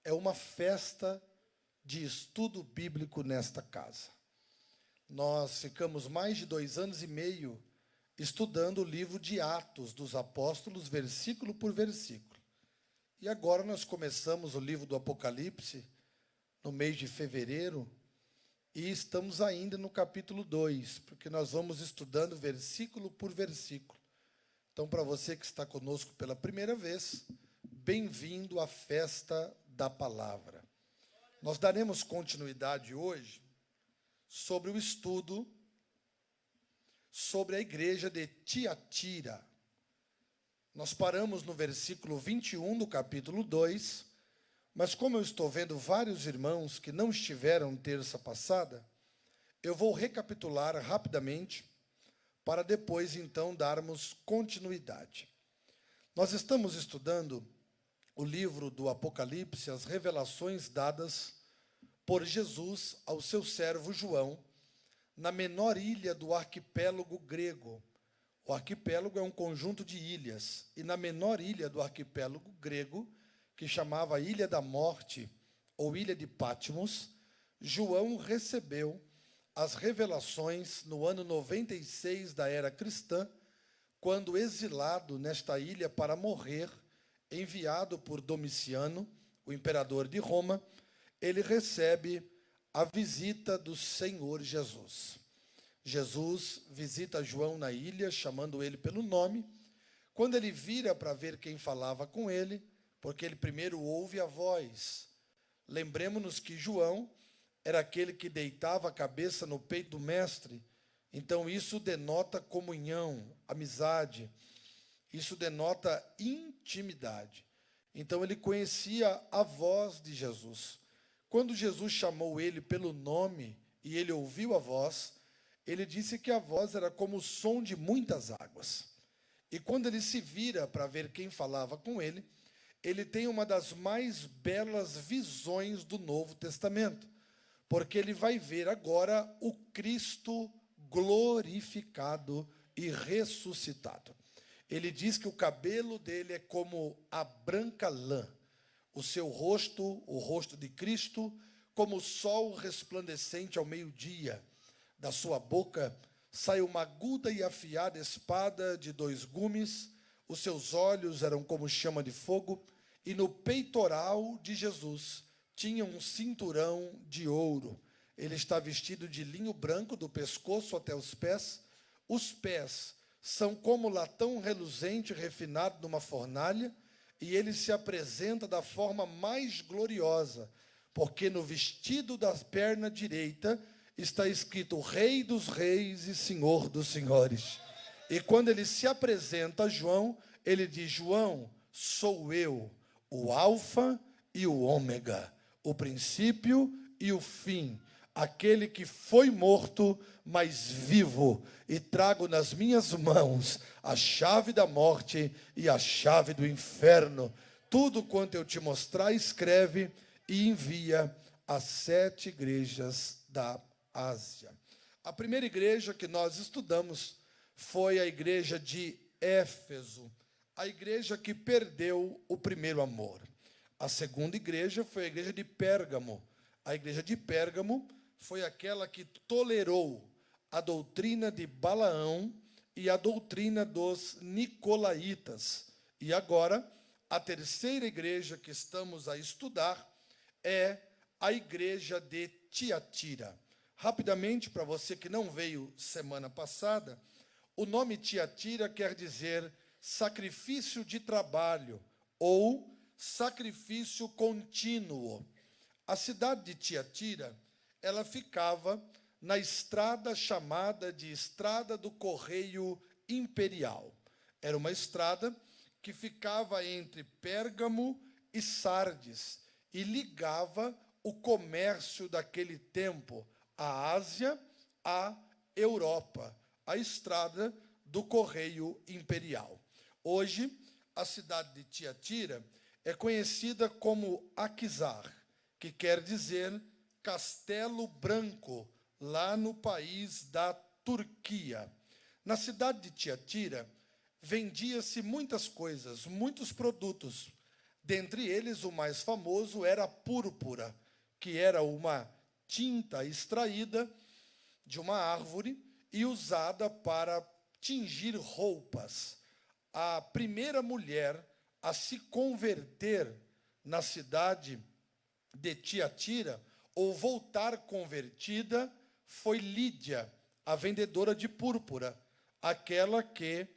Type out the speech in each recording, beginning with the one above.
é uma festa de estudo bíblico nesta casa. Nós ficamos mais de 2 anos e meio estudando o livro de Atos dos Apóstolos, versículo por versículo. E agora nós começamos o livro do Apocalipse, no mês de fevereiro, e estamos ainda no capítulo 2, porque nós vamos estudando versículo por versículo. Então, para você que está conosco pela primeira vez, bem-vindo à festa da palavra. Nós daremos continuidade hoje sobre o estudo sobre a igreja de Tiatira. Nós paramos no versículo 21 do capítulo 2, mas como eu estou vendo vários irmãos que não estiveram terça passada, eu vou recapitular rapidamente para depois, então, darmos continuidade. Nós estamos estudando o livro do Apocalipse, as revelações dadas por Jesus ao seu servo João, na menor ilha do arquipélago grego. O arquipélago é um conjunto de ilhas, e na menor ilha do arquipélago grego, que chamava Ilha da Morte, ou Ilha de Patmos, João recebeu as revelações no ano 96 da era cristã, quando exilado nesta ilha para morrer, enviado por Domiciano, o imperador de Roma, ele recebe a visita do Senhor Jesus. Jesus visita João na ilha, chamando ele pelo nome. Quando ele vira para ver quem falava com ele, porque ele primeiro ouve a voz. Lembremos-nos que João era aquele que deitava a cabeça no peito do mestre. Então, isso denota comunhão, amizade. Isso denota intimidade. Então, ele conhecia a voz de Jesus. Quando Jesus chamou ele pelo nome e ele ouviu a voz, ele disse que a voz era como o som de muitas águas. E quando ele se vira para ver quem falava com ele, ele tem uma das mais belas visões do Novo Testamento, porque ele vai ver agora o Cristo glorificado e ressuscitado. Ele diz que o cabelo dele é como a branca lã, o seu rosto, o rosto de Cristo, como o sol resplandecente ao meio-dia. Da sua boca sai uma aguda e afiada espada de 2 gumes, os seus olhos eram como chama de fogo, e no peitoral de Jesus tinha um cinturão de ouro. Ele está vestido de linho branco do pescoço até os pés. Os pés são como latão reluzente refinado numa fornalha, e ele se apresenta da forma mais gloriosa, porque no vestido da perna direita está escrito Rei dos Reis e Senhor dos Senhores. E quando ele se apresenta a João, ele diz: João, sou eu, o Alfa e o Ômega, o princípio e o fim, aquele que foi morto, mas vivo, e trago nas minhas mãos a chave da morte e a chave do inferno. Tudo quanto eu te mostrar, escreve e envia às 7 igrejas da Ásia. A primeira igreja que nós estudamos foi a igreja de Éfeso, a igreja que perdeu o primeiro amor. A segunda igreja foi a igreja de Pérgamo. A igreja de Pérgamo foi aquela que tolerou a doutrina de Balaão e a doutrina dos nicolaítas. E agora, a terceira igreja que estamos a estudar é a igreja de Tiatira. Rapidamente, para você que não veio semana passada, o nome Tiatira quer dizer sacrifício de trabalho ou sacrifício contínuo. A cidade de Tiatira, ela ficava na estrada chamada de Estrada do Correio Imperial. Era uma estrada que ficava entre Pérgamo e Sardes e ligava o comércio daquele tempo, a Ásia à Europa, a estrada do Correio Imperial. Hoje, a cidade de Tiatira é conhecida como Aquisar, que quer dizer Castelo Branco, lá no país da Turquia. Na cidade de Tiatira, vendia-se muitas coisas, muitos produtos, Dentre eles, o mais famoso era a púrpura, que era uma tinta extraída de uma árvore e usada para tingir roupas. A primeira mulher a se converter na cidade de Tiatira, ou voltar convertida, foi Lídia, a vendedora de púrpura, aquela que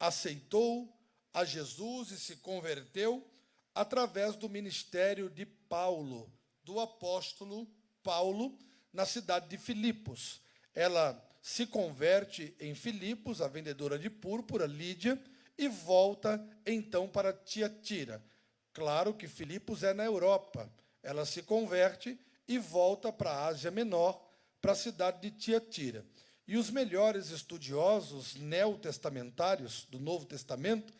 aceitou a Jesus e se converteu através do ministério de Paulo, do apóstolo Paulo, na cidade de Filipos. Ela se converte em Filipos, a vendedora de púrpura, Lídia, e volta então para Tiatira. Claro que Filipos é na Europa. Ela se converte e volta para a Ásia Menor, para a cidade de Tiatira. E os melhores estudiosos neotestamentários do Novo Testamento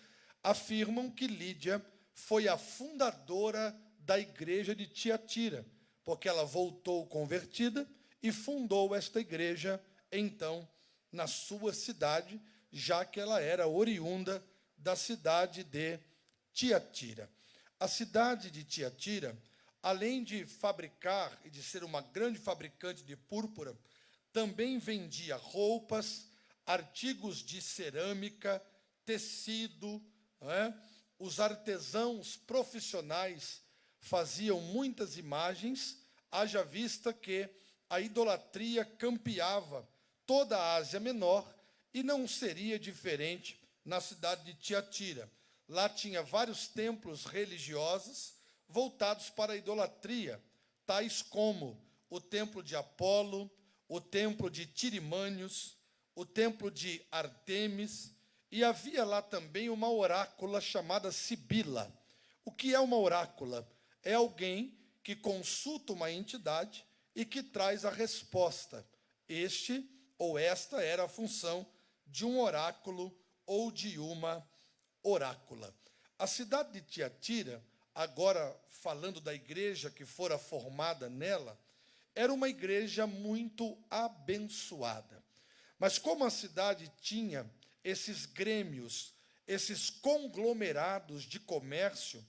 afirmam que Lídia foi a fundadora da igreja de Tiatira, porque ela voltou convertida e fundou esta igreja, então, na sua cidade, já que ela era oriunda da cidade de Tiatira. A cidade de Tiatira, além de fabricar e de ser uma grande fabricante de púrpura, também vendia roupas, artigos de cerâmica, tecido, não é? Os artesãos profissionais faziam muitas imagens, haja vista que a idolatria campeava toda a Ásia Menor, e não seria diferente na cidade de Tiatira. Lá tinha vários templos religiosos voltados para a idolatria, tais como o templo de Apolo, o templo de Tirimânios, o templo de Artemis, e havia lá também uma orácula chamada Sibila. O que é uma orácula? É alguém que consulta uma entidade e que traz a resposta. Este ou esta era a função de um oráculo ou de uma orácula. A cidade de Tiatira, agora falando da igreja que fora formada nela, era uma igreja muito abençoada. Mas como a cidade tinha esses grêmios, esses conglomerados de comércio,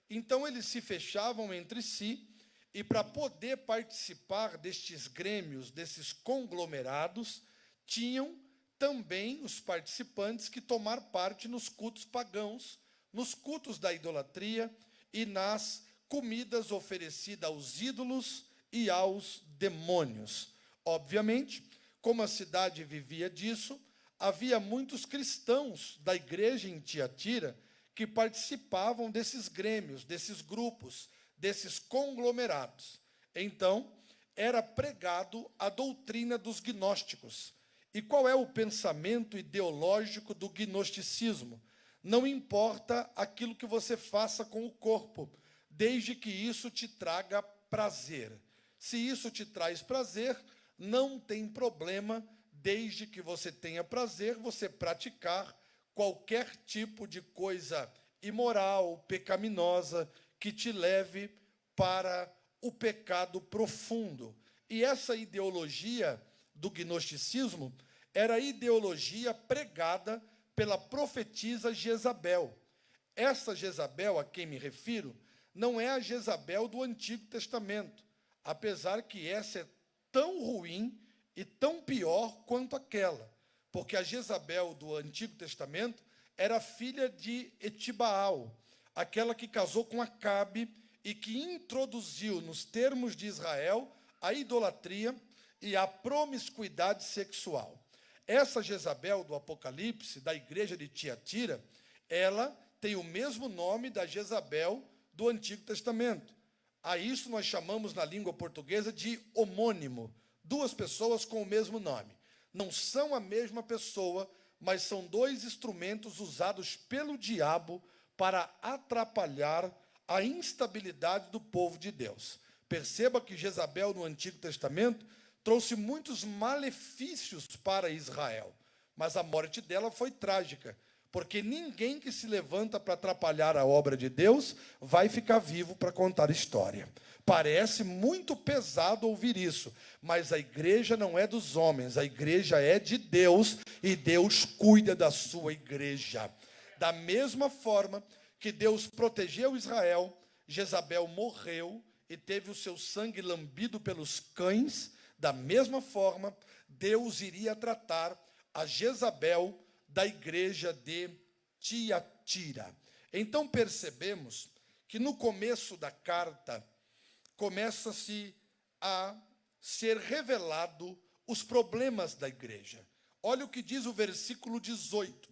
então eles se fechavam entre si, e para poder participar destes grêmios, desses conglomerados, tinham também os participantes que tomar parte nos cultos pagãos, nos cultos da idolatria e nas comidas oferecidas aos ídolos e aos demônios. Obviamente, como a cidade vivia disso, havia muitos cristãos da igreja em Tiatira que participavam desses grêmios, desses grupos, desses conglomerados. Então, era pregado a doutrina dos gnósticos. E qual é o pensamento ideológico do gnosticismo? Não importa aquilo que você faça com o corpo, desde que isso te traga prazer. Se isso te traz prazer, não tem problema, desde que você tenha prazer, você praticar qualquer tipo de coisa imoral, pecaminosa, que te leve para o pecado profundo. E essa ideologia do gnosticismo era a ideologia pregada pela profetisa Jezabel. Essa Jezabel a quem me refiro não é a Jezabel do Antigo Testamento, apesar que essa é tão ruim e tão pior quanto aquela, porque a Jezabel do Antigo Testamento era filha de Etibaal, aquela que casou com Acabe e que introduziu nos termos de Israel a idolatria e a promiscuidade sexual. Essa Jezabel do Apocalipse, da igreja de Tiatira, ela tem o mesmo nome da Jezabel do Antigo Testamento. A isso nós chamamos na língua portuguesa de homônimo, duas pessoas com o mesmo nome. Não são a mesma pessoa, mas são dois instrumentos usados pelo diabo para atrapalhar a instabilidade do povo de Deus. Perceba que Jezabel, no Antigo Testamento, trouxe muitos malefícios para Israel, mas a morte dela foi trágica, porque ninguém que se levanta para atrapalhar a obra de Deus vai ficar vivo para contar história. Parece muito pesado ouvir isso, mas a igreja não é dos homens, a igreja é de Deus, e Deus cuida da sua igreja. Da mesma forma que Deus protegeu Israel, Jezabel morreu e teve o seu sangue lambido pelos cães, da mesma forma, Deus iria tratar a Jezabel da igreja de Tiatira. Então percebemos que no começo da carta, começa-se a ser revelado os problemas da igreja. Olha o que diz o versículo 18.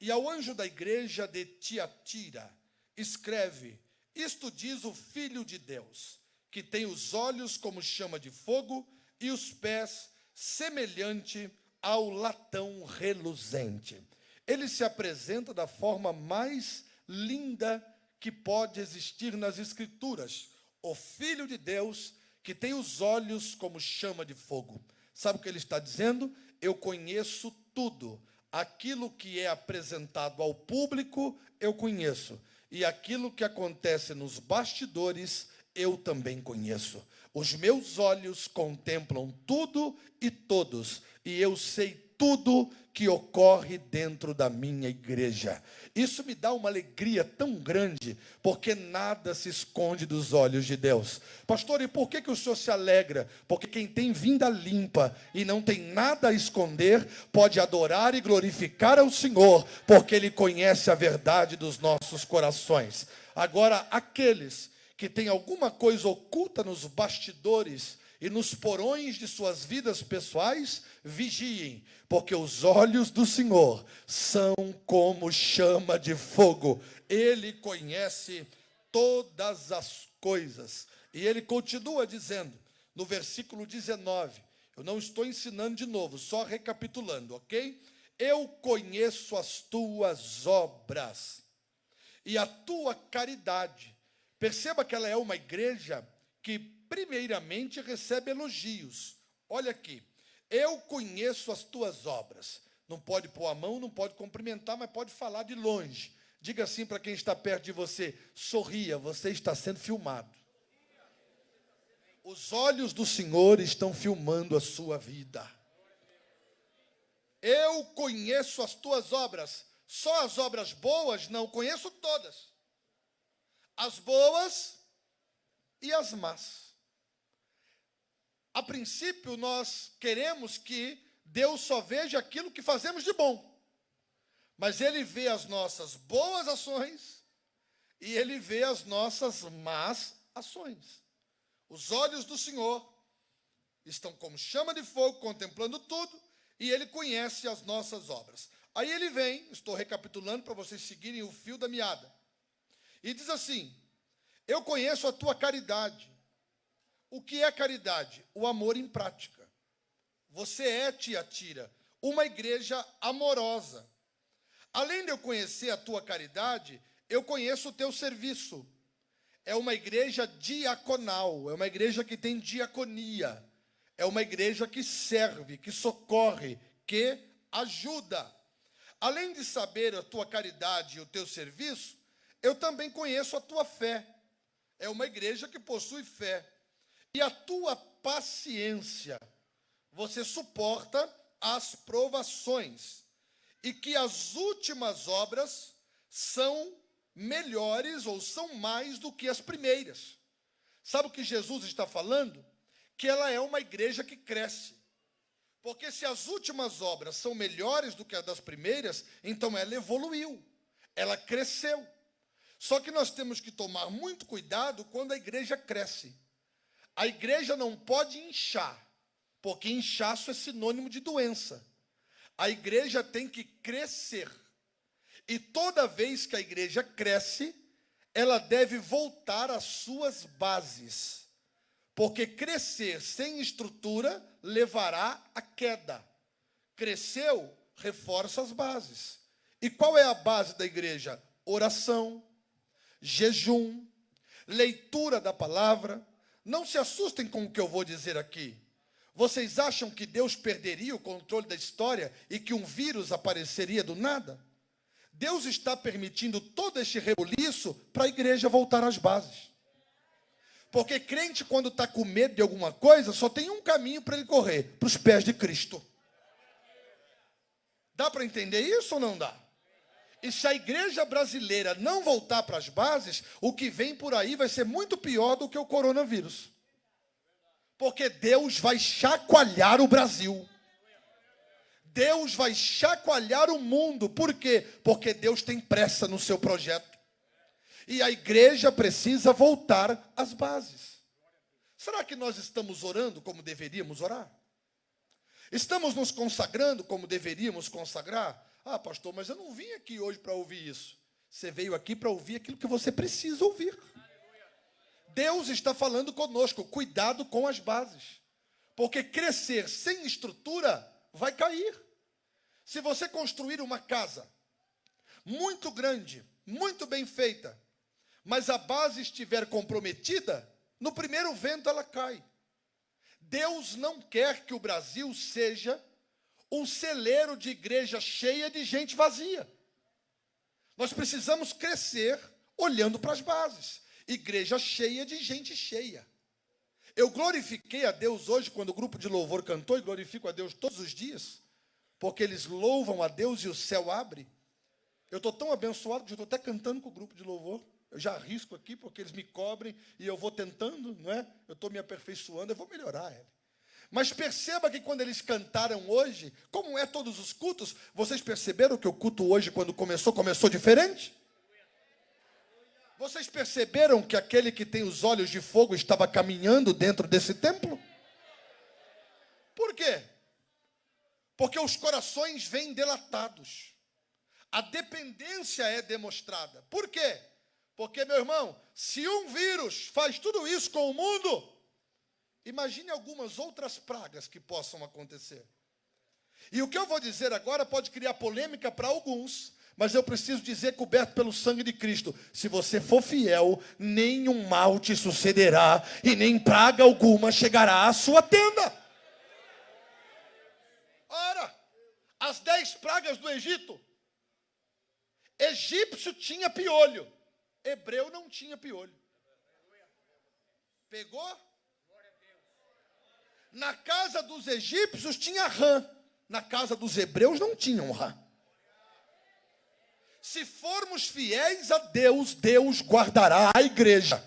E ao anjo da igreja de Tiatira, escreve: isto diz o Filho de Deus, que tem os olhos como chama de fogo e os pés semelhante ao latão reluzente. Ele se apresenta da forma mais linda que pode existir nas Escrituras. O Filho de Deus, que tem os olhos como chama de fogo. Sabe o que ele está dizendo? Eu conheço tudo. Aquilo que é apresentado ao público, eu conheço. E aquilo que acontece nos bastidores, eu também conheço. Os meus olhos contemplam tudo e todos. E eu sei tudo que ocorre dentro da minha igreja. Isso me dá uma alegria tão grande, porque nada se esconde dos olhos de Deus. Pastor, e por que o senhor se alegra? Porque quem tem vinda limpa e não tem nada a esconder, pode adorar e glorificar ao Senhor, porque Ele conhece a verdade dos nossos corações. Agora, aqueles que têm alguma coisa oculta nos bastidores e nos porões de suas vidas pessoais, vigiem, porque os olhos do Senhor são como chama de fogo. Ele conhece todas as coisas. E ele continua dizendo, no versículo 19, eu não estou ensinando de novo, só recapitulando, ok? Eu conheço as tuas obras e a tua caridade. Perceba que ela é uma igreja que primeiramente recebe elogios. Olha aqui, eu conheço as tuas obras. Não pode pôr a mão, não pode cumprimentar, mas pode falar de longe. Diga assim para quem está perto de você: sorria, você está sendo filmado. Os olhos do Senhor estão filmando a sua vida. Eu conheço as tuas obras. Só as obras boas? Não, conheço todas. As boas e as más. A princípio, nós queremos que Deus só veja aquilo que fazemos de bom. Mas Ele vê as nossas boas ações e Ele vê as nossas más ações. Os olhos do Senhor estão como chama de fogo, contemplando tudo, e Ele conhece as nossas obras. Aí Ele vem, estou recapitulando para vocês seguirem o fio da meada, e diz assim: eu conheço a tua caridade. O que é caridade? O amor em prática. Você é, Tiatira, uma igreja amorosa. Além de eu conhecer a tua caridade, eu conheço o teu serviço. É uma igreja diaconal, é uma igreja que tem diaconia. É uma igreja que serve, que socorre, que ajuda. Além de saber a tua caridade e o teu serviço, eu também conheço a tua fé. É uma igreja que possui fé. E a tua paciência, você suporta as provações, e que as últimas obras são melhores ou são mais do que as primeiras. Sabe o que Jesus está falando? Que ela é uma igreja que cresce. Porque se as últimas obras são melhores do que as das primeiras, então ela evoluiu, ela cresceu. Só que nós temos que tomar muito cuidado quando a igreja cresce. A igreja não pode inchar, porque inchaço é sinônimo de doença. A igreja tem que crescer. E toda vez que a igreja cresce, ela deve voltar às suas bases. Porque crescer sem estrutura levará à queda. Cresceu, reforça as bases. E qual é a base da igreja? Oração, jejum, leitura da palavra. Não se assustem com o que eu vou dizer aqui. Vocês acham que Deus perderia o controle da história e que um vírus apareceria do nada? Deus está permitindo todo este rebuliço para a igreja voltar às bases. Porque crente, quando está com medo de alguma coisa, só tem um caminho para ele correr: para os pés de Cristo. Dá para entender isso ou não dá? E se a igreja brasileira não voltar para as bases, o que vem por aí vai ser muito pior do que o coronavírus. Porque Deus vai chacoalhar o Brasil. Deus vai chacoalhar o mundo. Por quê? Porque Deus tem pressa no seu projeto. E a igreja precisa voltar às bases. Será que nós estamos orando como deveríamos orar? Estamos nos consagrando como deveríamos consagrar? Ah, pastor, mas eu não vim aqui hoje para ouvir isso. Você veio aqui para ouvir aquilo que você precisa ouvir. Deus está falando conosco, cuidado com as bases. Porque crescer sem estrutura vai cair. Se você construir uma casa muito grande, muito bem feita, mas a base estiver comprometida, no primeiro vento ela cai. Deus não quer que o Brasil seja um celeiro de igreja cheia de gente vazia. Nós precisamos crescer olhando para as bases. Igreja cheia de gente cheia. Eu glorifiquei a Deus hoje quando o grupo de louvor cantou, e glorifico a Deus todos os dias, porque eles louvam a Deus e o céu abre. Eu estou tão abençoado que já estou até cantando com o grupo de louvor. Eu já arrisco aqui porque eles me cobrem e eu vou tentando, não é? Eu estou me aperfeiçoando, eu vou melhorar ele. Mas perceba que quando eles cantaram hoje, como é todos os cultos, vocês perceberam que o culto hoje, quando começou diferente? Vocês perceberam que aquele que tem os olhos de fogo estava caminhando dentro desse templo? Por quê? Porque os corações vêm delatados. A dependência é demonstrada. Por quê? Porque, meu irmão, se um vírus faz tudo isso com o mundo, imagine algumas outras pragas que possam acontecer. E o que eu vou dizer agora pode criar polêmica para alguns, mas eu preciso dizer, coberto pelo sangue de Cristo, se você for fiel, nenhum mal te sucederá e nem praga alguma chegará à sua tenda. Ora, as 10 pragas do Egito, egípcio tinha piolho, hebreu não tinha piolho. Pegou? Na casa dos egípcios tinha rã. Na casa dos hebreus não tinham rã. Se formos fiéis a Deus, Deus guardará a igreja.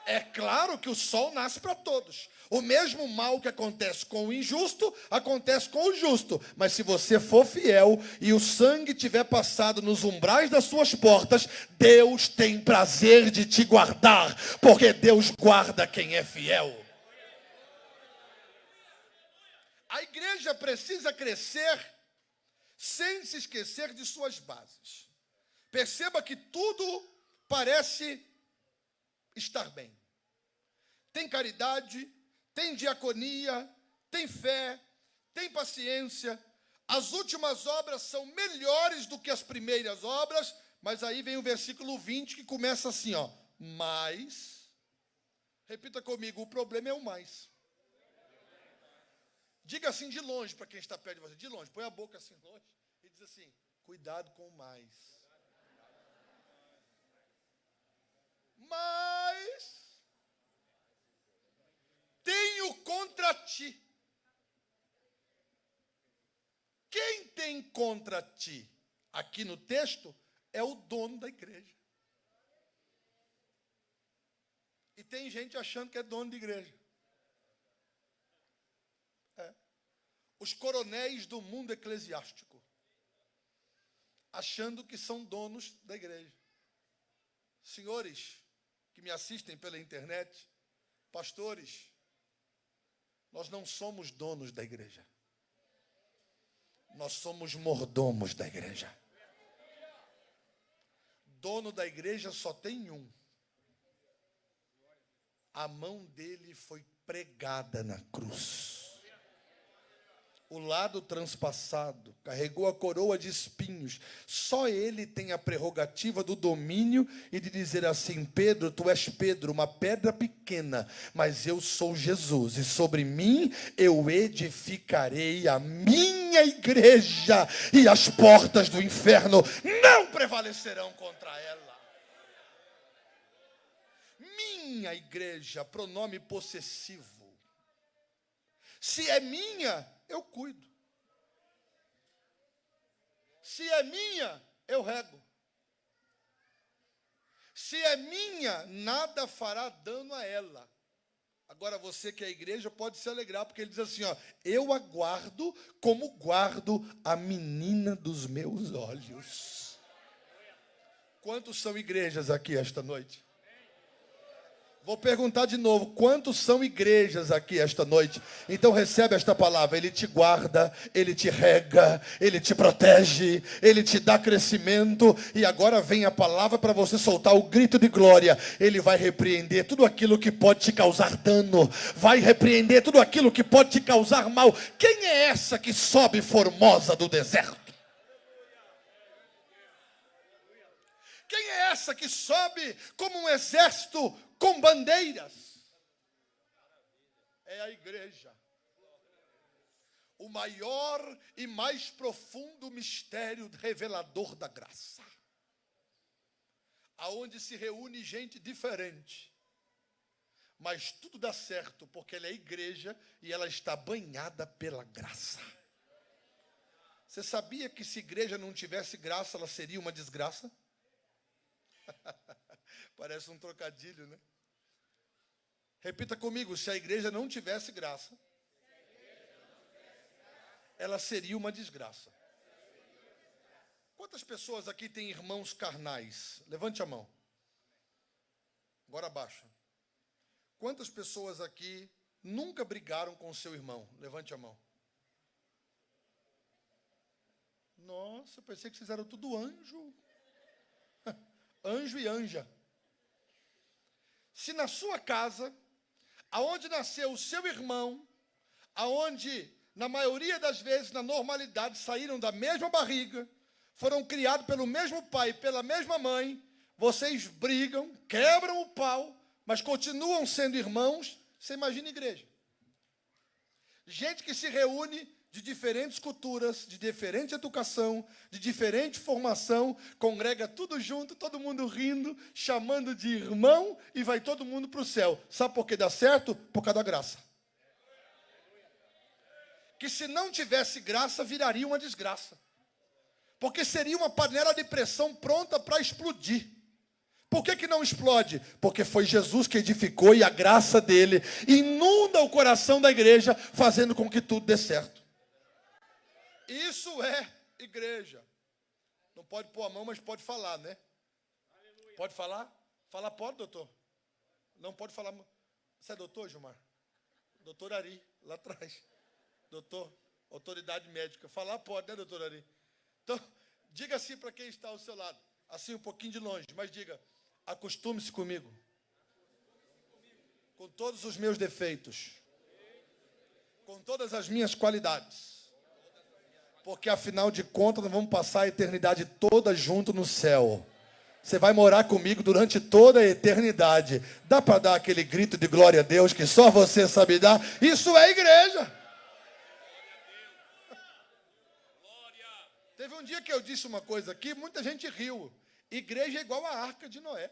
É claro que o sol nasce para todos. O mesmo mal que acontece com o injusto, acontece com o justo. Mas se você for fiel e o sangue tiver passado nos umbrais das suas portas, Deus tem prazer de te guardar, porque Deus guarda quem é fiel. A igreja precisa crescer sem se esquecer de suas bases. Perceba que tudo parece estar bem. Tem caridade, tem diaconia, tem fé, tem paciência. As últimas obras são melhores do que as primeiras obras, mas aí vem o versículo 20 que começa assim, ó. Mas, repita comigo, o problema é o mais. Diga assim de longe para quem está perto de você, de longe, põe a boca assim longe e diz assim, cuidado com o mais. Mas tenho contra ti. Quem tem contra ti, aqui no texto, é o dono da igreja. E tem gente achando que é dono de igreja. Os coronéis do mundo eclesiástico, achando que são donos da igreja. Senhores que me assistem pela internet, pastores, nós não somos donos da igreja. Nós somos mordomos da igreja. Dono da igreja só tem um. A mão dele foi pregada na cruz. O lado transpassado, carregou a coroa de espinhos. Só ele tem a prerrogativa do domínio e de dizer assim, Pedro, tu és Pedro, uma pedra pequena, mas eu sou Jesus, e sobre mim eu edificarei a minha igreja, e as portas do inferno não prevalecerão contra ela. Minha igreja, pronome possessivo. Se é minha, eu cuido. Se é minha, eu rego. Se é minha, nada fará dano a ela. Agora você que é a igreja pode se alegrar, porque ele diz assim, ó, eu aguardo como guardo a menina dos meus olhos. Quantos são igrejas aqui esta noite? Vou perguntar de novo, quantos são igrejas aqui esta noite? Então recebe esta palavra, ele te guarda, ele te rega, ele te protege, ele te dá crescimento, e agora vem a palavra para você soltar o grito de glória. Ele vai repreender tudo aquilo que pode te causar dano, vai repreender tudo aquilo que pode te causar mal. Quem é essa que sobe formosa do deserto? Quem é essa que sobe como um exército com bandeiras? É a igreja. O maior e mais profundo mistério revelador da graça. Aonde se reúne gente diferente. Mas tudo dá certo, porque ela é igreja e ela está banhada pela graça. Você sabia que se a igreja não tivesse graça, ela seria uma desgraça? Parece um trocadilho, né? Repita comigo, se a igreja não tivesse graça, ela seria uma desgraça. Quantas pessoas aqui têm irmãos carnais? Levante a mão. Agora abaixa. Quantas pessoas aqui nunca brigaram com o seu irmão? Levante a mão. Nossa, eu pensei que vocês eram tudo anjo. Anjo e anja. Se na sua casa, aonde nasceu o seu irmão, aonde, na maioria das vezes, na normalidade, saíram da mesma barriga, foram criados pelo mesmo pai, pela mesma mãe, vocês brigam, quebram o pau, mas continuam sendo irmãos, você imagina a igreja. Gente que se reúne de diferentes culturas, de diferente educação, de diferente formação, congrega tudo junto, todo mundo rindo, chamando de irmão, e vai todo mundo para o céu. Sabe por que dá certo? Por causa da graça. Que se não tivesse graça, viraria uma desgraça. Porque seria uma panela de pressão pronta para explodir. Por que não explode? Porque foi Jesus que edificou e a graça dele inunda o coração da igreja, fazendo com que tudo dê certo. Isso é igreja. Não pode pôr a mão, mas pode falar, né? Aleluia. Pode falar? Falar pode, doutor? Não pode falar. Você é doutor, Gilmar? Doutor Ari, lá atrás. Doutor, autoridade médica. Falar pode, né, doutor Ari? Então, diga assim para quem está ao seu lado. Assim, um pouquinho de longe, mas diga, acostume-se comigo. Com todos os meus defeitos. Com todas as minhas qualidades. Porque, afinal de contas, nós vamos passar a eternidade toda junto no céu. Você vai morar comigo durante toda a eternidade. Dá para dar aquele grito de glória a Deus que só você sabe dar? Isso é igreja. Teve um dia que eu disse uma coisa aqui, muita gente riu. Igreja é igual a arca de Noé.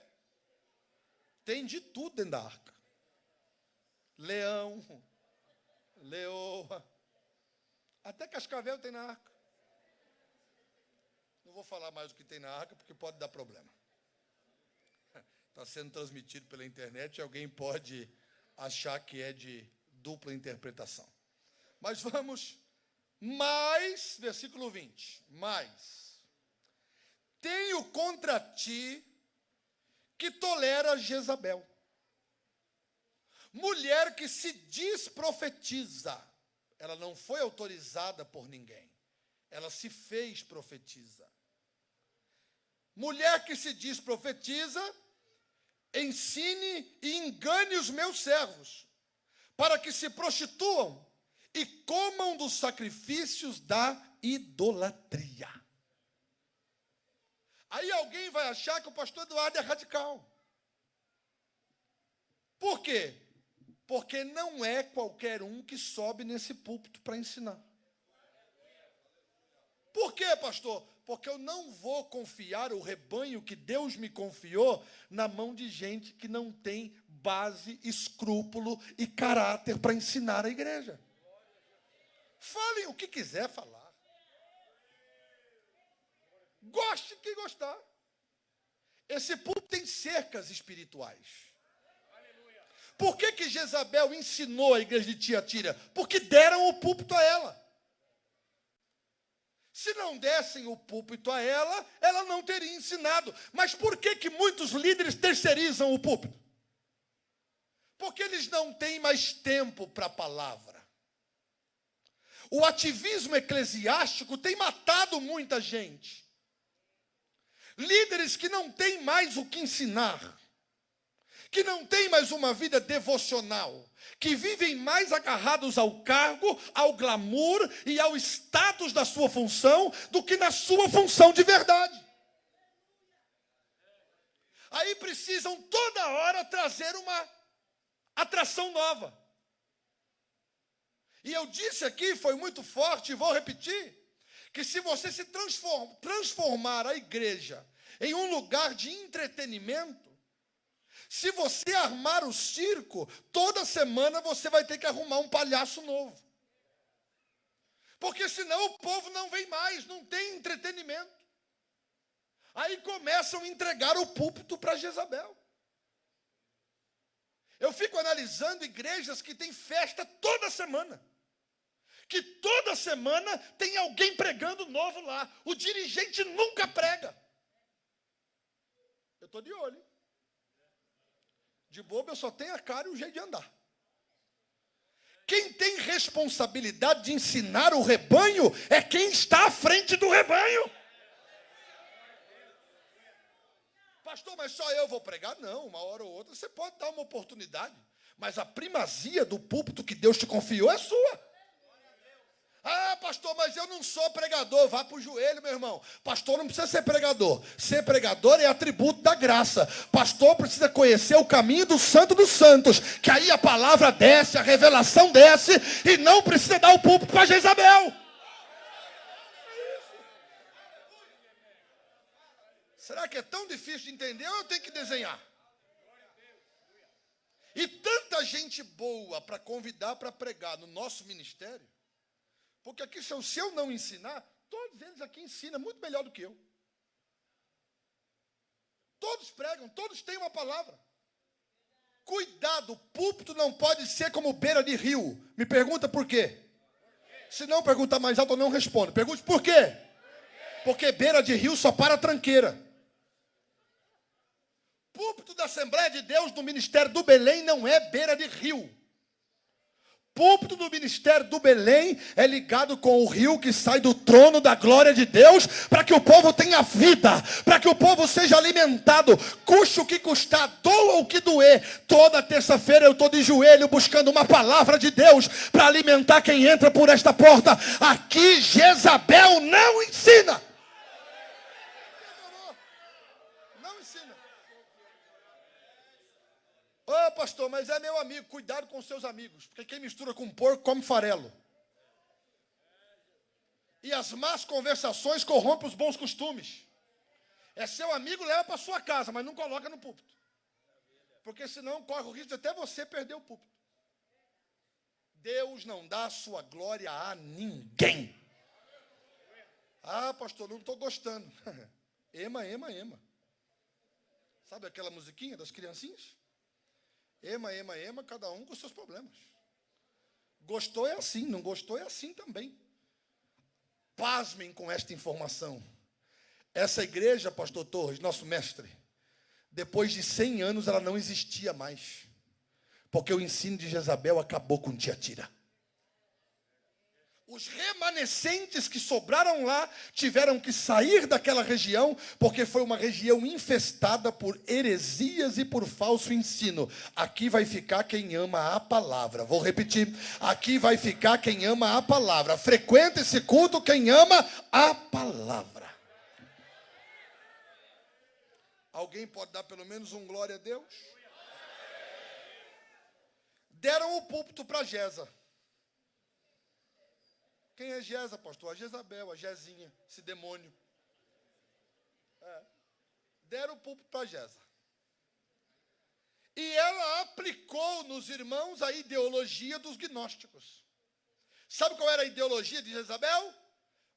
Tem de tudo dentro da arca. Leão, leoa. Até cascavel tem na arca. Não vou falar mais o que tem na arca, porque pode dar problema. Está sendo transmitido pela internet e alguém pode achar que é de dupla interpretação. Mas vamos, mais, versículo 20. Mais. Tenho contra ti que tolera Jezabel, mulher que se diz profetiza. Ela não foi autorizada por ninguém. Ela se fez profetiza. Mulher que se diz profetiza, ensine e engane os meus servos, para que se prostituam e comam dos sacrifícios da idolatria. Aí alguém vai achar que o pastor Eduardo é radical. Por quê? Porque não é qualquer um que sobe nesse púlpito para ensinar. Por quê, pastor? Porque eu não vou confiar o rebanho que Deus me confiou na mão de gente que não tem base, escrúpulo e caráter para ensinar a igreja. Falem o que quiser falar. Goste quem gostar. Esse púlpito tem cercas espirituais. Por que Jezabel ensinou a igreja de Tiatira? Porque deram o púlpito a ela. Se não dessem o púlpito a ela, ela não teria ensinado. Mas por que muitos líderes terceirizam o púlpito? Porque eles não têm mais tempo para a palavra. O ativismo eclesiástico tem matado muita gente. Líderes que não têm mais o que ensinar, que não têm mais uma vida devocional, que vivem mais agarrados ao cargo, ao glamour e ao status da sua função do que na sua função de verdade. Aí precisam toda hora trazer uma atração nova. E eu disse aqui, foi muito forte, e vou repetir, que se você se transformar a igreja em um lugar de entretenimento, se você armar o circo, toda semana você vai ter que arrumar um palhaço novo. Porque senão o povo não vem mais, não tem entretenimento. Aí começam a entregar o púlpito para Jezabel. Eu fico analisando igrejas que têm festa toda semana. Que toda semana tem alguém pregando novo lá. O dirigente nunca prega. Eu estou de olho, hein? De bobo eu só tenho a cara e o jeito de andar. Quem tem responsabilidade de ensinar o rebanho é quem está à frente do rebanho. Pastor, mas só eu vou pregar? Não, uma hora ou outra você pode dar uma oportunidade. Mas a primazia do púlpito que Deus te confiou é sua. Ah, pastor, mas eu não sou pregador. Vá para o joelho, meu irmão. Pastor não precisa ser pregador. Ser pregador é atributo da graça. Pastor precisa conhecer o caminho do santo dos santos. Que aí a palavra desce, a revelação desce. E não precisa dar o púlpito para Jezabel. Será que é tão difícil de entender ou eu tenho que desenhar? E tanta gente boa para convidar para pregar no nosso ministério. Porque aqui, se eu não ensinar, todos eles aqui ensinam muito melhor do que eu. Todos pregam, todos têm uma palavra. Cuidado, o púlpito não pode ser como beira de rio. Me pergunta por quê? Se não perguntar mais alto, eu não respondo. Pergunte por quê? Porque beira de rio só para a tranqueira. Púlpito da Assembleia de Deus do Ministério do Belém não é beira de rio. Púlpito do Ministério do Belém é ligado com o rio que sai do trono da glória de Deus, para que o povo tenha vida, para que o povo seja alimentado, custe o que custar, doa o que doer. Toda terça-feira eu estou de joelho buscando uma palavra de Deus para alimentar quem entra por esta porta. Aqui Jezabel não ensina. Não ensina. Ô pastor, mas é meu amigo. Cuidado com seus amigos, porque quem mistura com porco come farelo. E as más conversações corrompem os bons costumes. É seu amigo, leva para sua casa, mas não coloca no púlpito. Porque senão corre o risco de até você perder o púlpito. Deus não dá a sua glória a ninguém. Ah, pastor, não estou gostando. Ema, ema, ema. Sabe aquela musiquinha das criancinhas? Ema, ema, ema, cada um com os seus problemas. Gostou é assim, não gostou é assim também. Pasmem com esta informação. Essa igreja, pastor Torres, nosso mestre, depois de 100 anos ela não existia mais. Porque o ensino de Jezabel acabou com Tiatira. Os remanescentes que sobraram lá tiveram que sair daquela região, porque foi uma região infestada por heresias e por falso ensino. Aqui vai ficar quem ama a palavra. Vou repetir. Aqui vai ficar quem ama a palavra. Frequenta esse culto quem ama a palavra. Alguém pode dar pelo menos um glória a Deus? Deram o púlpito para Jeza. Quem é Jeza, pastor? A Jezabel, a Jezinha, esse demônio. Deram o púlpito para Jeza. E ela aplicou nos irmãos a ideologia dos gnósticos. Sabe qual era a ideologia de Jezabel?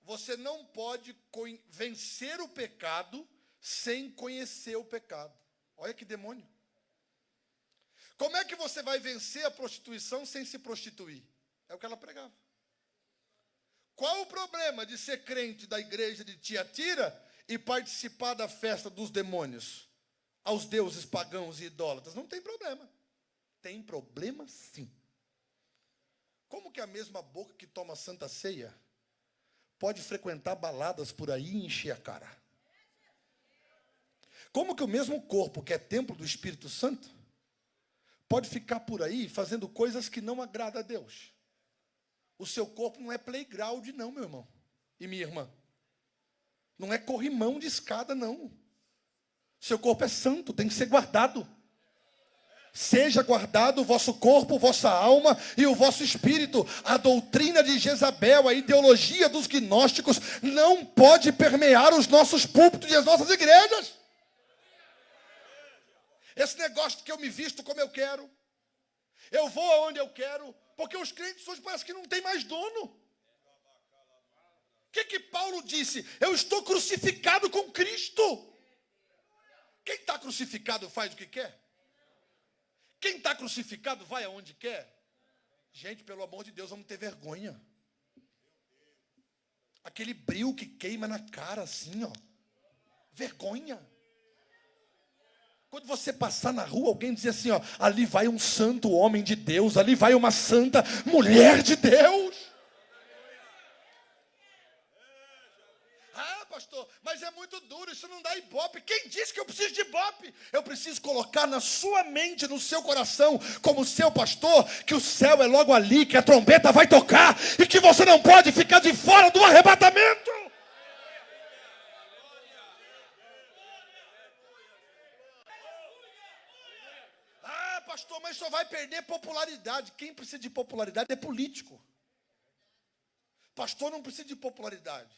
você não pode vencer o pecado sem conhecer o pecado. Olha que demônio. Como é que você vai vencer a prostituição sem se prostituir? É o que ela pregava. Qual o problema de ser crente da igreja de Tiatira e participar da festa dos demônios, aos deuses pagãos e idólatras? Não tem problema. Tem problema sim. Como que a mesma boca que toma santa ceia pode frequentar baladas por aí e encher a cara? Como que o mesmo corpo que é templo do Espírito Santo pode ficar por aí fazendo coisas que não agradam a Deus? O seu corpo não é playground não, meu irmão e minha irmã. Não é corrimão de escada não. Seu corpo é santo, tem que ser guardado. Seja guardado o vosso corpo, vossa alma e o vosso espírito. A doutrina de Jezabel, a ideologia dos gnósticos não pode permear os nossos púlpitos e as nossas igrejas. Esse negócio de que eu me visto como eu quero, eu vou aonde eu quero, porque os crentes hoje parece que não tem mais dono. O que Paulo disse? Eu estou crucificado com Cristo. Quem está crucificado faz o que quer? Quem está crucificado vai aonde quer? Gente, pelo amor de Deus, vamos ter vergonha. Aquele brilho que queima na cara assim, ó. Vergonha. Quando você passar na rua, alguém dizer assim, ó, ali vai um santo homem de Deus, ali vai uma santa mulher de Deus. Ah, pastor, mas é muito duro, isso não dá ibope. Quem disse que eu preciso de ibope? Eu preciso colocar na sua mente, no seu coração, como seu pastor, que o céu é logo ali, que a trombeta vai tocar e que você não pode ficar de fora do arrebatamento. Pastor, mas só vai perder popularidade. Quem precisa de popularidade é político. Pastor não precisa de popularidade.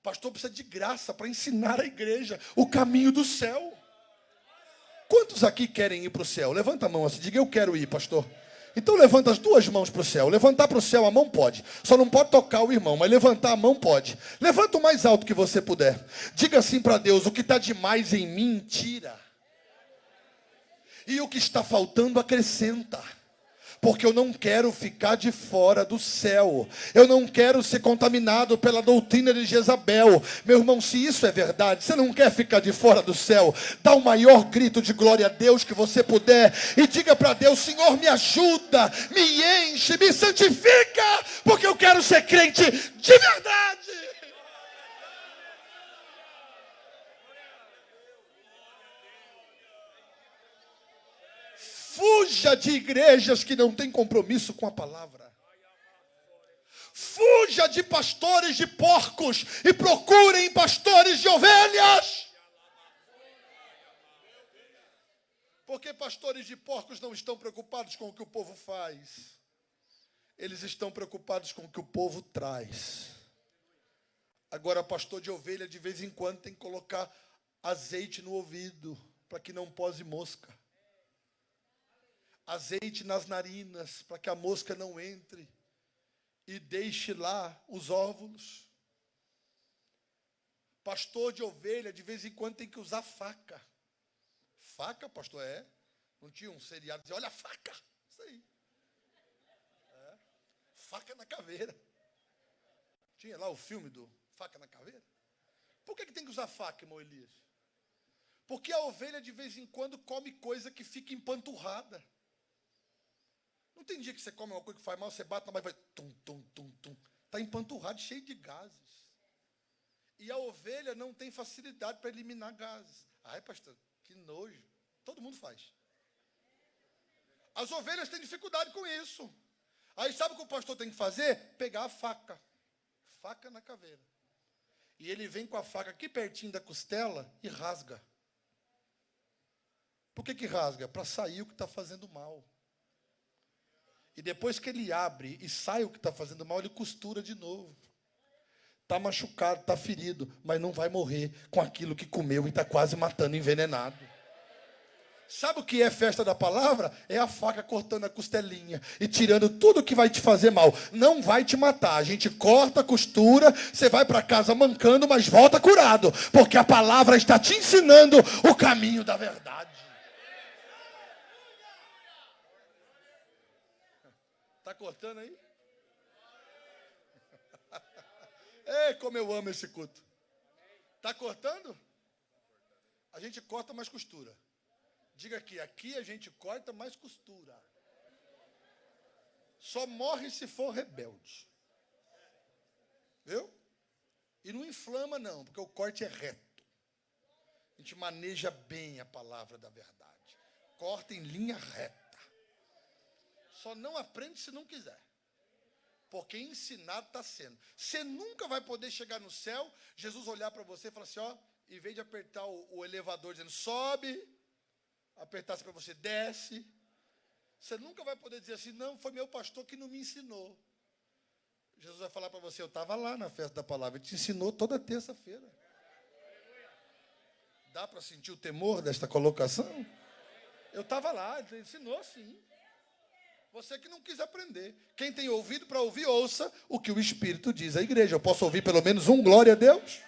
Pastor precisa de graça para ensinar a igreja o caminho do céu. Quantos aqui querem ir para o céu? Levanta a mão assim, diga eu quero ir, pastor. Então levanta as duas mãos para o céu. Levantar para o céu a mão pode. Só não pode tocar o irmão, mas levantar a mão pode. Levanta o mais alto que você puder. Diga assim para Deus, o que está demais em mim, tira. E o que está faltando, acrescenta. Porque eu não quero ficar de fora do céu. Eu não quero ser contaminado pela doutrina de Jezabel. Meu irmão, se isso é verdade, você não quer ficar de fora do céu, dá o maior grito de glória a Deus que você puder. E diga para Deus, Senhor, me ajuda, me enche, me santifica. Porque eu quero ser crente de verdade. Fuja de igrejas que não têm compromisso com a palavra. Fuja de pastores de porcos e procurem pastores de ovelhas. Porque pastores de porcos não estão preocupados com o que o povo faz. Eles estão preocupados com o que o povo traz. Agora, pastor de ovelha, de vez em quando, tem que colocar azeite no ouvido, para que não pose mosca. Azeite nas narinas, para que a mosca não entre e deixe lá os óvulos. Pastor de ovelha, de vez em quando, tem que usar faca. Faca, pastor, é? Não tinha um seriado que dizia, olha a faca. Isso aí. É. Faca na caveira. Tinha lá o filme do Faca na Caveira. Por que tem que usar faca, irmão Elias? Porque a ovelha, de vez em quando, come coisa que fica empanturrada. Não tem dia que você come uma coisa que faz mal, você bate na barriga e vai tum, tum, tum, tum. Está empanturrado, cheio de gases. E a ovelha não tem facilidade para eliminar gases. Ai, pastor, que nojo. Todo mundo faz. As ovelhas têm dificuldade com isso. Aí sabe o que o pastor tem que fazer? Pegar a faca. Faca na caveira. E ele vem com a faca aqui pertinho da costela e rasga. Por que rasga? Para sair o que está fazendo mal. E depois que ele abre e sai o que está fazendo mal, ele costura de novo. Está machucado, está ferido, mas não vai morrer com aquilo que comeu e está quase matando, envenenado. Sabe o que é festa da palavra? É a faca cortando a costelinha e tirando tudo que vai te fazer mal. Não vai te matar. A gente corta, costura, você vai para casa mancando, mas volta curado. Porque a palavra está te ensinando o caminho da verdade. Está cortando aí? Ei, como eu amo esse culto. Está cortando? A gente corta, mas costura. Diga aqui a gente corta, mas costura. Só morre se for rebelde. Viu? E não inflama não, porque o corte é reto. A gente maneja bem a palavra da verdade. Corta em linha reta. Só não aprende se não quiser. Porque ensinado está sendo. Você nunca vai poder chegar no céu, Jesus olhar para você e falar assim, ó, em vez de apertar o elevador dizendo sobe, apertasse para você, desce. Você nunca vai poder dizer assim, não, foi meu pastor que não me ensinou. Jesus vai falar para você, eu estava lá na festa da palavra, ele te ensinou toda terça-feira. Dá para sentir o temor desta colocação? Eu estava lá, ele ensinou sim. Você que não quis aprender. Quem tem ouvido para ouvir, ouça o que o Espírito diz à igreja. Eu posso ouvir pelo menos um glória a Deus?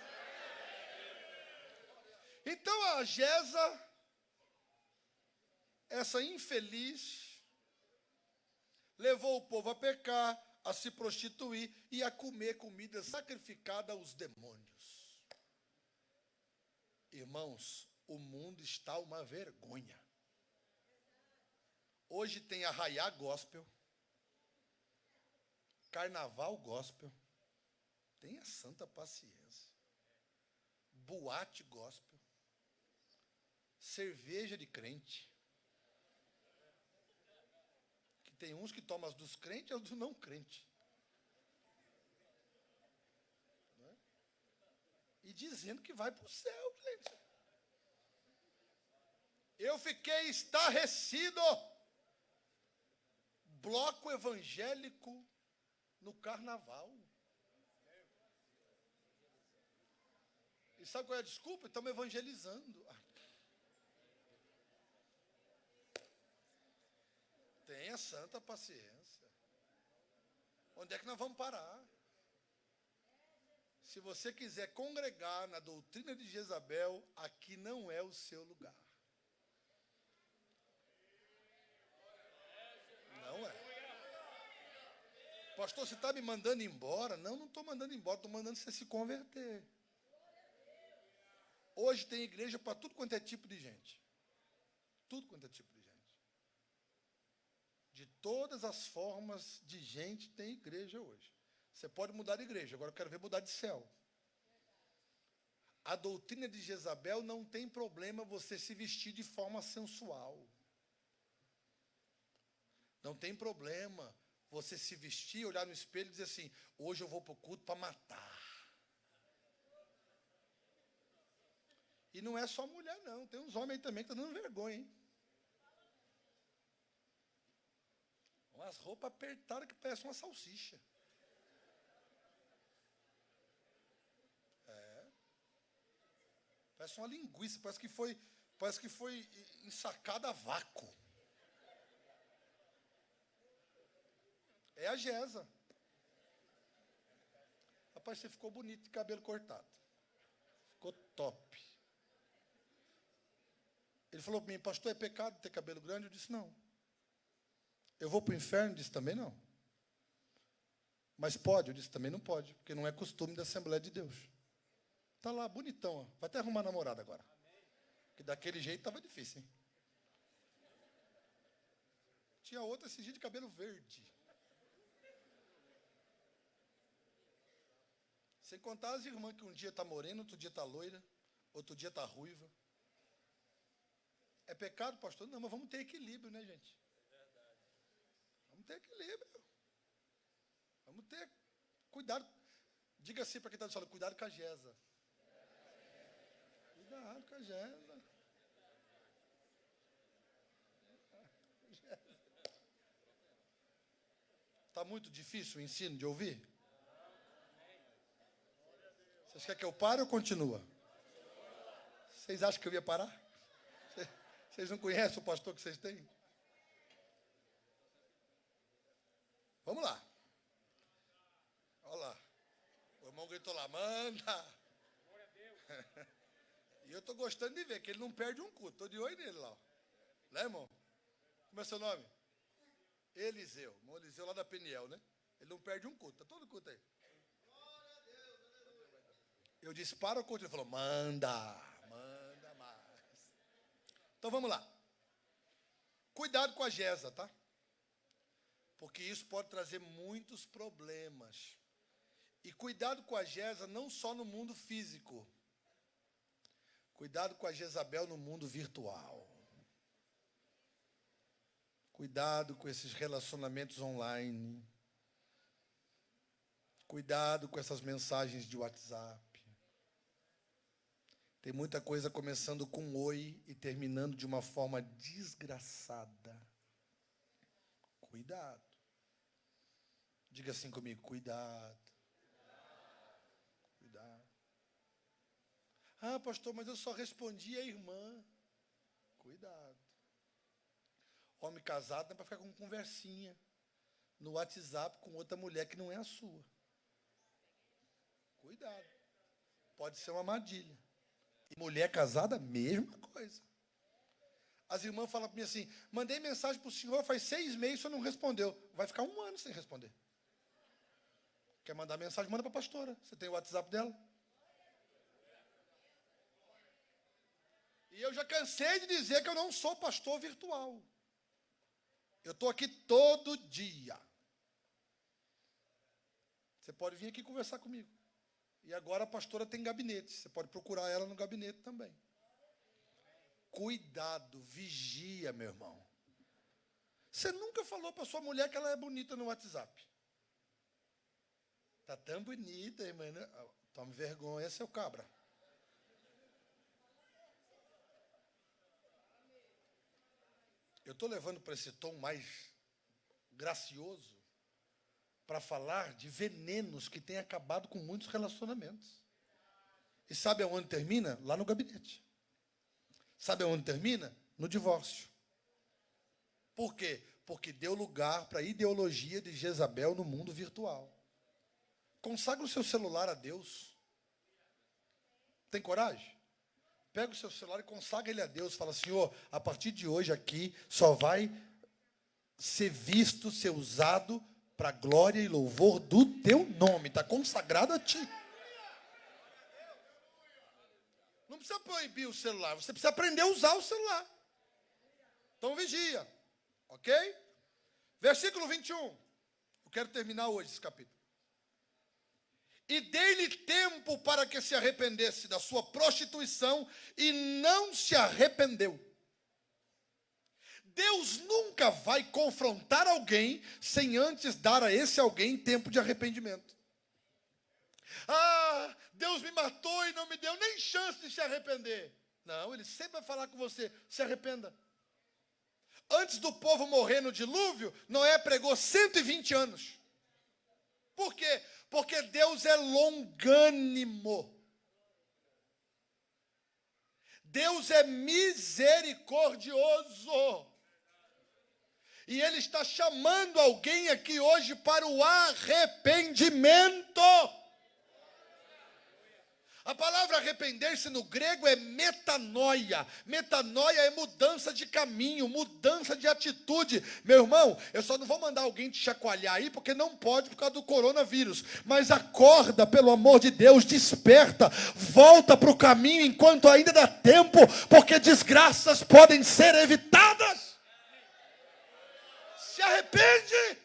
Então a Gesa, essa infeliz, levou o povo a pecar, a se prostituir e a comer comida sacrificada aos demônios. Irmãos, o mundo está uma vergonha. Hoje tem arraiá gospel, carnaval gospel, tenha santa paciência, boate gospel, cerveja de crente, que tem uns que tomam as dos crentes e as dos não crentes. E dizendo que vai para o céu, gente. Eu fiquei estarrecido. Bloco evangélico no carnaval. E sabe qual é a desculpa? Estamos evangelizando. Tenha santa paciência. Onde é que nós vamos parar? Se você quiser congregar na doutrina de Jezabel, aqui não é o seu lugar. Não é. Pastor, você está me mandando embora? Não, não estou mandando embora, estou mandando você se converter. Hoje tem igreja para tudo quanto é tipo de gente. Tudo quanto é tipo de gente. De todas as formas de gente tem igreja hoje. Você pode mudar de igreja, agora eu quero ver mudar de céu. A doutrina de Jezabel não tem problema você se vestir de forma sensual. Não tem problema você se vestir, olhar no espelho e dizer assim, hoje eu vou para o culto para matar. E não é só mulher, não. Tem uns homens aí também que estão dando vergonha, hein? Umas roupas apertadas que parecem uma salsicha. Parece uma linguiça, parece que foi ensacada a vácuo. É a Gesa. Rapaz, você ficou bonito de cabelo cortado. Ficou top. Ele falou para mim, pastor, é pecado ter cabelo grande? Eu disse, não. Eu vou para o inferno? Eu disse, também não. Mas pode? Eu disse, também não pode, porque não é costume da Assembleia de Deus. Está lá, bonitão. Ó. Vai até arrumar namorada agora. Porque daquele jeito estava difícil, hein? Tinha outra esse dia de cabelo verde. Sem contar as irmãs que um dia está morena, outro dia está loira, outro dia está ruiva. É pecado, pastor? Não, mas vamos ter equilíbrio, né, gente? Vamos ter equilíbrio. Vamos ter cuidado. Diga assim para quem está do lado, cuidado com a Gesa. Cuidado com a Gesa. Está muito difícil o ensino de ouvir? Vocês querem que eu pare ou continua? Vocês acham que eu ia parar? Vocês não conhecem o pastor que vocês têm? Vamos lá. Olha lá. O irmão gritou lá, manda. E eu estou gostando de ver que ele não perde um culto. Estou de olho nele lá. Né, irmão? Como é seu nome? Eliseu. Irmão Eliseu lá da Peniel, né? Ele não perde um culto. Está todo culto aí. Eu disse, para o culto. Ele falou, manda mais. Então vamos lá. Cuidado com a Gesa, tá? Porque isso pode trazer muitos problemas. E cuidado com a Gesa não só no mundo físico. Cuidado com a Jezabel no mundo virtual. Cuidado com esses relacionamentos online. Cuidado com essas mensagens de WhatsApp. Tem muita coisa começando com oi e terminando de uma forma desgraçada. Cuidado. Diga assim comigo, cuidado. Cuidado. Ah, pastor, mas eu só respondi a irmã. Cuidado. Homem casado não é para ficar com conversinha no WhatsApp com outra mulher que não é a sua. Cuidado. Pode ser uma armadilha. E mulher casada, mesma coisa. As irmãs falam para mim assim, mandei mensagem para o senhor faz 6 meses, o senhor não respondeu. Vai ficar 1 ano sem responder. Quer mandar mensagem? Manda para a pastora. Você tem o WhatsApp dela? E eu já cansei de dizer que eu não sou pastor virtual. Eu estou aqui todo dia. Você pode vir aqui conversar comigo. E agora a pastora tem gabinete. Você pode procurar ela no gabinete também. Cuidado, vigia, meu irmão. Você nunca falou para sua mulher que ela é bonita no WhatsApp. Tá tão bonita, irmã. Tome vergonha, seu cabra. Eu estou levando para esse tom mais gracioso para falar de venenos que têm acabado com muitos relacionamentos. E sabe aonde termina? Lá no gabinete. Sabe aonde termina? No divórcio. Por quê? Porque deu lugar para a ideologia de Jezabel no mundo virtual. Consagra o seu celular a Deus. Tem coragem? Pega o seu celular e consagra ele a Deus. Fala, Senhor, a partir de hoje aqui só vai ser visto, ser usado para a glória e louvor do teu nome. Está consagrado a ti. Não precisa proibir o celular. Você precisa aprender a usar o celular. Então vigia. Ok? Versículo 21. Eu quero terminar hoje esse capítulo. E dei-lhe tempo para que se arrependesse da sua prostituição e não se arrependeu. Deus nunca vai confrontar alguém sem antes dar a esse alguém tempo de arrependimento. Ah, Deus me matou e não me deu nem chance de se arrepender. Não, Ele sempre vai falar com você, se arrependa. Antes do povo morrer no dilúvio, Noé pregou 120 anos. Por quê? Porque Deus é longânimo. Deus é misericordioso. E Ele está chamando alguém aqui hoje para o arrependimento. A palavra arrepender-se no grego é metanoia. Metanoia é mudança de caminho, mudança de atitude. Meu irmão, eu só não vou mandar alguém te chacoalhar aí, porque não pode por causa do coronavírus. Mas acorda, pelo amor de Deus, desperta, volta para o caminho enquanto ainda dá tempo, porque desgraças podem ser evitadas. Se arrepende.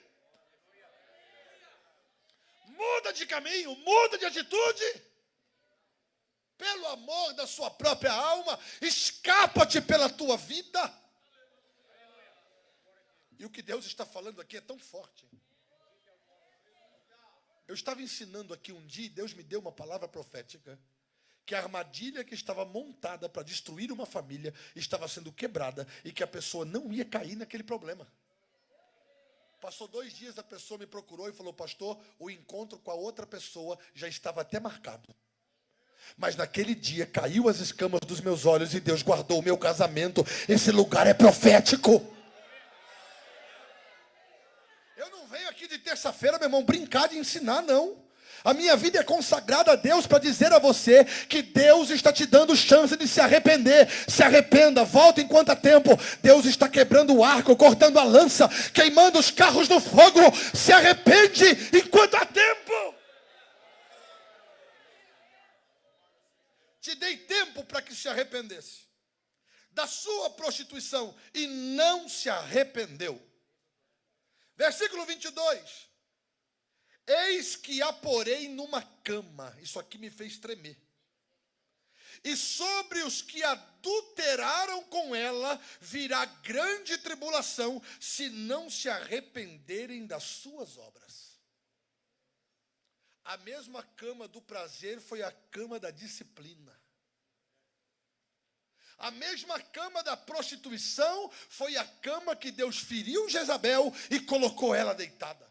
Muda de caminho, muda de atitude. Pelo amor da sua própria alma, escapa-te pela tua vida. E o que Deus está falando aqui é tão forte. Eu estava ensinando aqui um dia, e Deus me deu uma palavra profética, que a armadilha que estava montada para destruir uma família estava sendo quebrada e que a pessoa não ia cair naquele problema. Passou 2 dias, a pessoa me procurou e falou, pastor, o encontro com a outra pessoa já estava até marcado. Mas naquele dia caiu as escamas dos meus olhos e Deus guardou o meu casamento. Esse lugar é profético. Eu não venho aqui de terça-feira, meu irmão, brincar de ensinar, não. A minha vida é consagrada a Deus para dizer a você que Deus está te dando chance de se arrepender. Se arrependa, volta enquanto há tempo. Deus está quebrando o arco, cortando a lança, queimando os carros no fogo. Se arrepende enquanto há tempo. Te dei tempo para que se arrependesse da sua prostituição e não se arrependeu. Versículo 22. Eis que a porei numa cama. Isso aqui me fez tremer. E sobre os que adulteraram com ela virá grande tribulação, se não se arrependerem das suas obras. A mesma cama do prazer foi a cama da disciplina. A mesma cama da prostituição foi a cama que Deus feriu Jezabel e colocou ela deitada.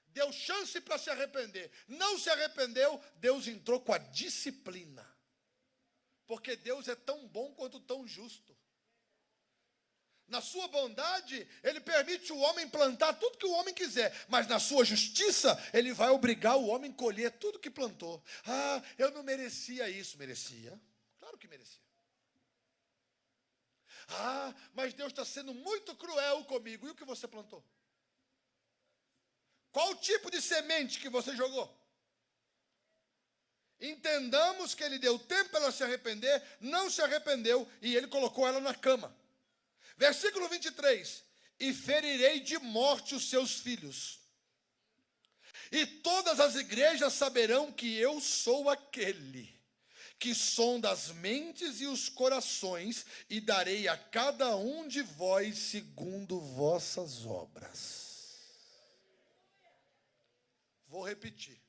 Deu chance para se arrepender. Não se arrependeu, Deus entrou com a disciplina. Porque Deus é tão bom quanto tão justo. Na sua bondade, Ele permite o homem plantar tudo que o homem quiser. Mas na sua justiça, Ele vai obrigar o homem a colher tudo que plantou. Ah, eu não merecia isso. Merecia? Claro que merecia. Ah, mas Deus está sendo muito cruel comigo. E o que você plantou? Qual o tipo de semente que você jogou? Entendamos que Ele deu tempo para ela se arrepender, não se arrependeu e Ele colocou ela na cama. Versículo 23. E ferirei de morte os seus filhos. E todas as igrejas saberão que eu sou aquele que sonda as mentes e os corações, e darei a cada um de vós segundo vossas obras. Vou repetir.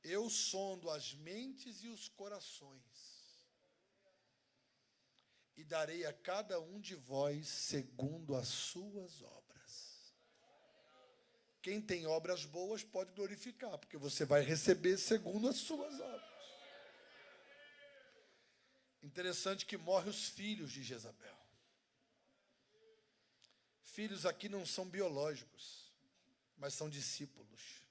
Eu sondo as mentes e os corações, e darei a cada um de vós segundo as suas obras. Quem tem obras boas pode glorificar, porque você vai receber segundo as suas obras. Interessante que morrem os filhos de Jezabel. Filhos aqui não são biológicos, mas são discípulos.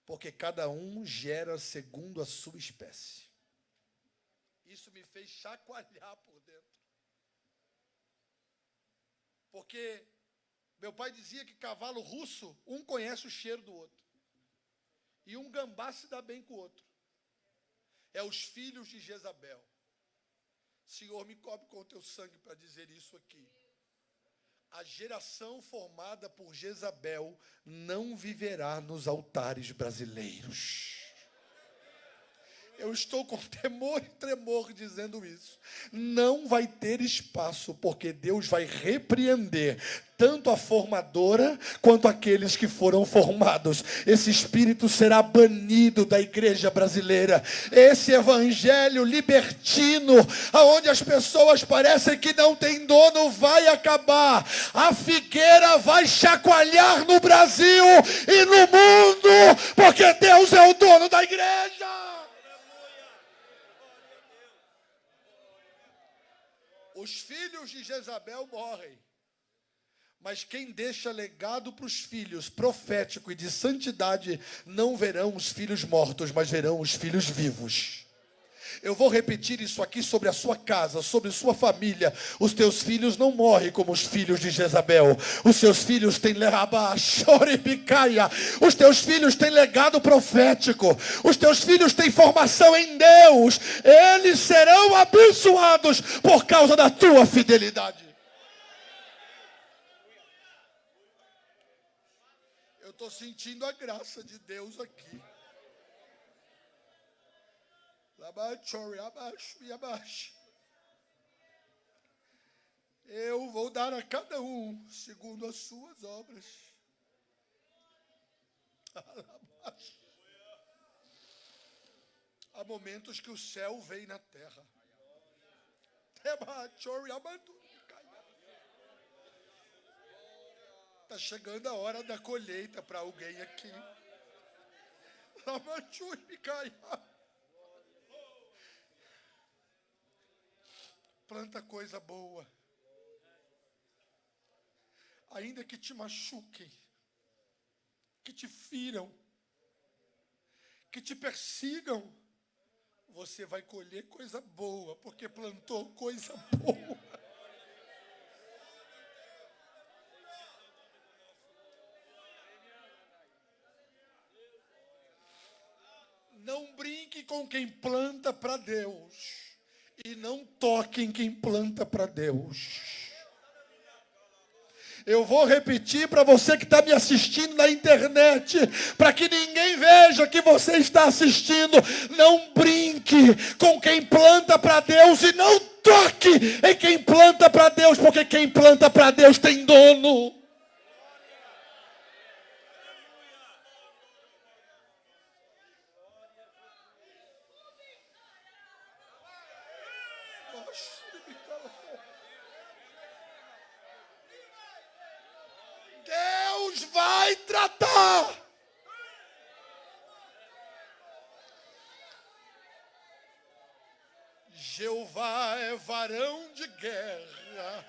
Porque cada um gera segundo a sua espécie. Isso me fez chacoalhar por dentro. Porque meu pai dizia que cavalo russo, um conhece o cheiro do outro. E um gambá se dá bem com o outro. É os filhos de Jezabel. Senhor, me cobre com o teu sangue para dizer isso aqui. A geração formada por Jezabel não viverá nos altares brasileiros. Eu estou com temor e tremor dizendo isso. Não vai ter espaço, porque Deus vai repreender tanto a formadora quanto aqueles que foram formados. Esse espírito será banido da igreja brasileira. Esse evangelho libertino, aonde as pessoas parecem que não tem dono, vai acabar. A figueira vai chacoalhar no Brasil e no mundo, porque Deus é o dono da igreja. Os filhos de Jezabel morrem, mas quem deixa legado para os filhos, profético e de santidade, não verão os filhos mortos, mas verão os filhos vivos. Eu vou repetir isso aqui sobre a sua casa, sobre sua família. Os teus filhos não morrem como os filhos de Jezabel. Os seus filhos têm os teus filhos têm legado profético. Os teus filhos têm formação em Deus. Eles serão abençoados por causa da tua fidelidade. Eu estou sentindo a graça de Deus aqui. Eu vou dar a cada um segundo as suas obras. Há momentos que o céu vem na terra. Está chegando a hora da colheita para alguém aqui. Planta coisa boa. Ainda que te machuquem, que te firam, que te persigam, você vai colher coisa boa, porque plantou coisa boa. Não brinque com quem planta para Deus. E não toque em quem planta para Deus. Eu vou repetir para você que está me assistindo na internet, para que ninguém veja que você está assistindo. Não brinque com quem planta para Deus e não toque em quem planta para Deus, porque quem planta para Deus tem dono. Deus vai tratar. Jeová é varão de guerra.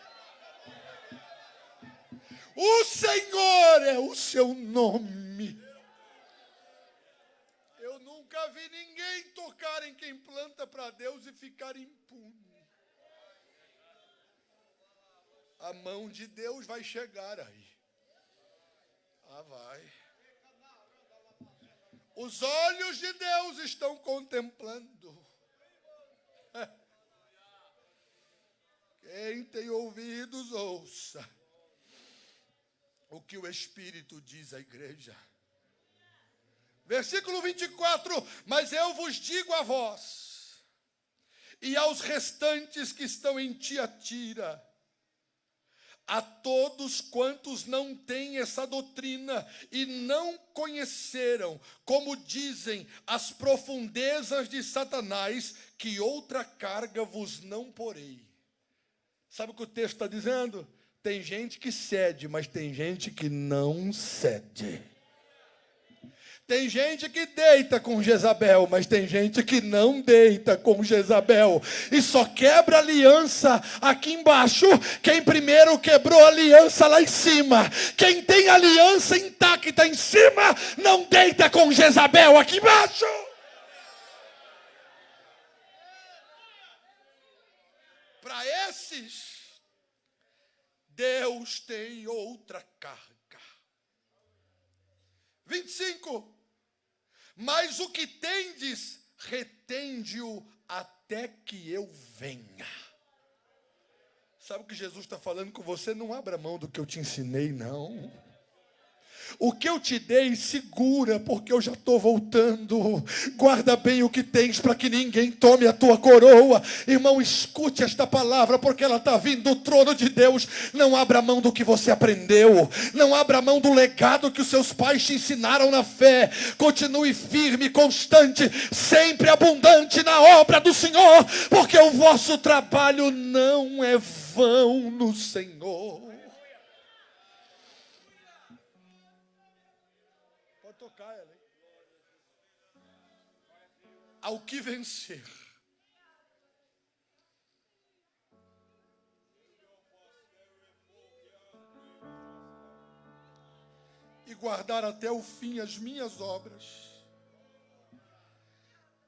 O Senhor é o seu nome. Eu nunca vi ninguém tocar em quem planta para Deus e ficar impune. A mão de Deus vai chegar aí. Vai. Os olhos de Deus estão contemplando. Quem tem ouvidos, ouça o que o Espírito diz à igreja. Versículo 24. Mas eu vos digo a vós e aos restantes que estão em Tiatira, a todos quantos não têm essa doutrina e não conheceram, como dizem, as profundezas de Satanás, que outra carga vos não porei. Sabe o que o texto está dizendo? Tem gente que cede, mas tem gente que não cede. Tem gente que deita com Jezabel, mas tem gente que não deita com Jezabel. E só quebra aliança aqui embaixo quem primeiro quebrou a aliança lá em cima. Quem tem aliança intacta em cima, não deita com Jezabel aqui embaixo. Para esses, Deus tem outra carga. 25. Mas o que tendes, retende-o até que eu venha. Sabe o que Jesus está falando com você? Não abra mão do que eu te ensinei, não. O que eu te dei, segura, porque eu já estou voltando. Guarda bem o que tens, para que ninguém tome a tua coroa. Irmão, escute esta palavra, porque ela está vindo do trono de Deus. Não abra mão do que você aprendeu. Não abra mão do legado que os seus pais te ensinaram na fé. Continue firme, constante, sempre abundante na obra do Senhor, porque o vosso trabalho não é vão no Senhor. Tocar ela, hein? Ao que vencer, e guardar até o fim as minhas obras,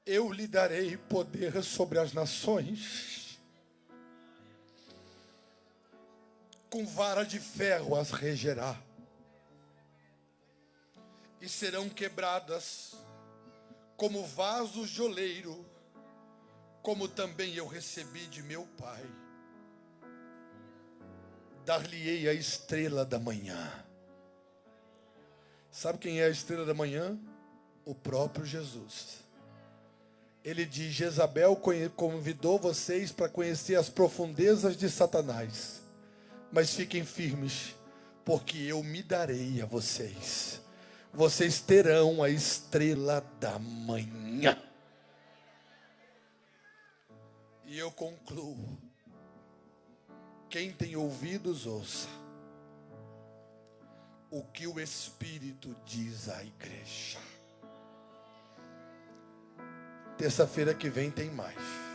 eu lhe darei poder sobre as nações, com vara de ferro as regerá, e serão quebradas como vasos de oleiro, como também eu recebi de meu Pai. Dar-lhe-ei a estrela da manhã. Sabe quem é a estrela da manhã? O próprio Jesus. Ele diz: Jezabel convidou vocês para conhecer as profundezas de Satanás, mas fiquem firmes, porque eu me darei a vocês. Vocês terão a estrela da manhã. E eu concluo. Quem tem ouvidos, ouça o que o Espírito diz à igreja. Terça-feira que vem tem mais.